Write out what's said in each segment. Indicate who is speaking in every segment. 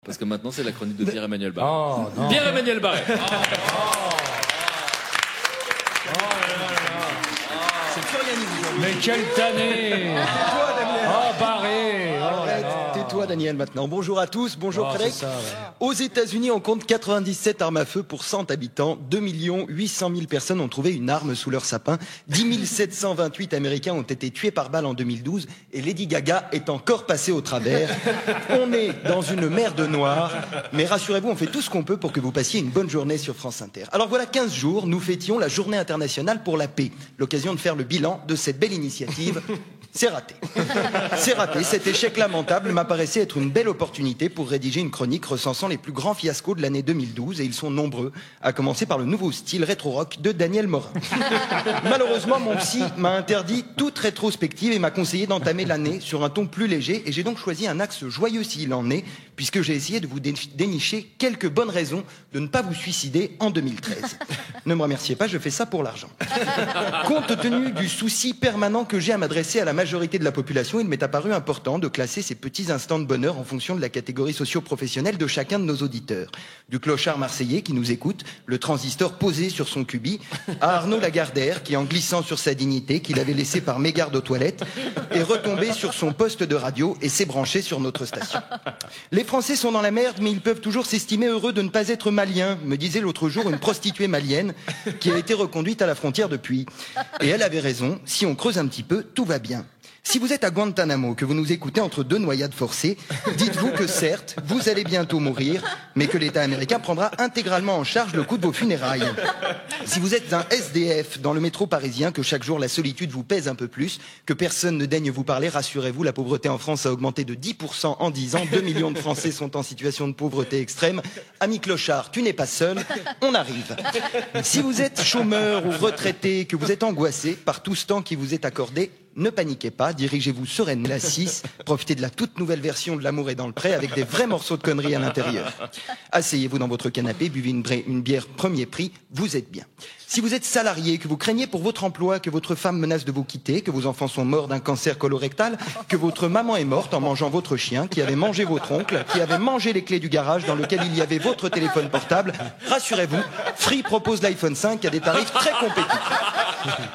Speaker 1: Parce que maintenant, c'est la chronique de Pierre-Emmanuel Barré.
Speaker 2: Oh, non.
Speaker 1: Pierre-Emmanuel Barré.
Speaker 3: C'est plus rien dit.
Speaker 2: Mais quelle tannée.
Speaker 3: Tais-toi, Daniel.
Speaker 2: Oh, Barré.
Speaker 3: Arrête, tais-toi, Daniel, maintenant. Bonjour à tous, bonjour Frédéric.
Speaker 2: C'est ça, ouais.
Speaker 3: Aux États-Unis, on compte 97 armes à feu pour 100 habitants. 2 800 000 personnes ont trouvé une arme sous leur sapin. 10 728 Américains ont été tués par balle en 2012. Et Lady Gaga est encore passée au travers. On est dans une mer de noir. Mais rassurez-vous, on fait tout ce qu'on peut pour que vous passiez une bonne journée sur France Inter. Alors voilà 15 jours, nous fêtions la Journée internationale pour la paix. L'occasion de faire le bilan de cette belle initiative. C'est raté. C'est raté. Cet échec lamentable m'apparaissait être une belle opportunité pour rédiger une chronique recensant les plus grands fiascos de l'année 2012, et ils sont nombreux, à commencer par le nouveau style rétro-rock de Daniel Morin. Malheureusement, mon psy m'a interdit toute rétrospective et m'a conseillé d'entamer l'année sur un ton plus léger, et j'ai donc choisi un axe joyeux s'il en est, puisque j'ai essayé de vous dénicher quelques bonnes raisons de ne pas vous suicider en 2013. Ne me remerciez pas, je fais ça pour l'argent. Compte tenu du souci permanent que j'ai à m'adresser à la majorité de la population, il m'est apparu important de classer ces petits instants de bonheur en fonction de la catégorie socio-professionnelle de chacun de nos auditeurs. Du clochard marseillais qui nous écoute, le transistor posé sur son cubi, à Arnaud Lagardère qui, en glissant sur sa dignité qu'il avait laissée par mégarde aux toilettes, est retombé sur son poste de radio et s'est branché sur notre station. Les Français sont dans la merde, mais ils peuvent toujours s'estimer heureux de ne pas être maliens, me disait l'autre jour une prostituée malienne qui a été reconduite à la frontière depuis. Et elle avait raison, si on creuse un petit peu, tout va bien. Si vous êtes à Guantanamo, que vous nous écoutez entre deux noyades forcées, dites-vous que certes, vous allez bientôt mourir, mais que l'État américain prendra intégralement en charge le coût de vos funérailles. Si vous êtes un SDF dans le métro parisien, que chaque jour la solitude vous pèse un peu plus, que personne ne daigne vous parler, rassurez-vous, la pauvreté en France a augmenté de 10% en 10 ans, 2 millions de Français sont en situation de pauvreté extrême. Ami clochard, tu n'es pas seul, on arrive. Si vous êtes chômeur ou retraité, que vous êtes angoissé par tout ce temps qui vous est accordé, ne paniquez pas, dirigez-vous sereinement la 6, profitez de la toute nouvelle version de L'amour est dans le pré avec des vrais morceaux de conneries à l'intérieur. Asseyez-vous dans votre canapé, buvez une bière premier prix, vous êtes bien. Si vous êtes salarié, que vous craignez pour votre emploi, que votre femme menace de vous quitter, que vos enfants sont morts d'un cancer colorectal, que votre maman est morte en mangeant votre chien, qui avait mangé votre oncle, qui avait mangé les clés du garage dans lequel il y avait votre téléphone portable, rassurez-vous, Free propose l'iPhone 5 à des tarifs très compétitifs.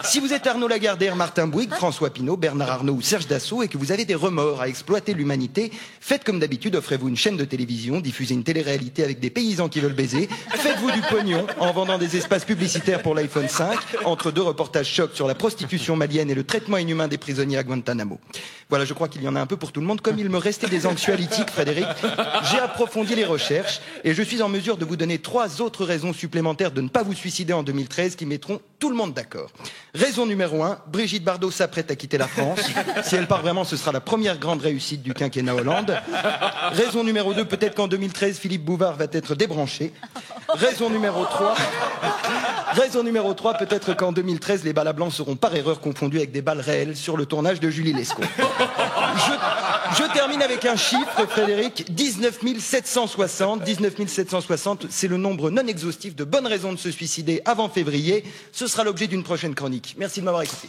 Speaker 3: Si vous êtes Arnaud Lagardère, Martin Bouygues, François Pinault, Bernard Arnault ou Serge Dassault et que vous avez des remords à exploiter l'humanité, faites comme d'habitude, offrez-vous une chaîne de télévision, diffusez une télé-réalité avec des paysans qui veulent baiser, faites-vous du pognon en vendant des espaces publicitaires pour l'iPhone 5, entre deux reportages chocs sur la prostitution malienne et le traitement inhumain des prisonniers à Guantanamo. Voilà, je crois qu'il y en a un peu pour tout le monde. Comme il me restait des anxiolytiques, Frédéric, j'ai approfondi les recherches et je suis en mesure de vous donner 3 autres raisons supplémentaires de ne pas vous suicider en 2013 qui mettront tout le monde d'accord. Raison numéro 1, Brigitte Bardot s'apprête à quitter la France. Si elle part vraiment, ce sera la première grande réussite du quinquennat Hollande. Raison numéro 2, peut-être qu'en 2013, Philippe Bouvard va être débranché. Raison numéro 3, peut-être qu'en 2013, les balles à blanc seront par erreur confondues avec des balles réelles sur le tournage de Julie Lescaut. Je termine avec un chiffre, Frédéric, 19 760. 19 760, c'est le nombre non exhaustif de bonnes raisons de se suicider avant février. Ce sera l'objet d'une prochaine chronique. Merci de m'avoir écouté.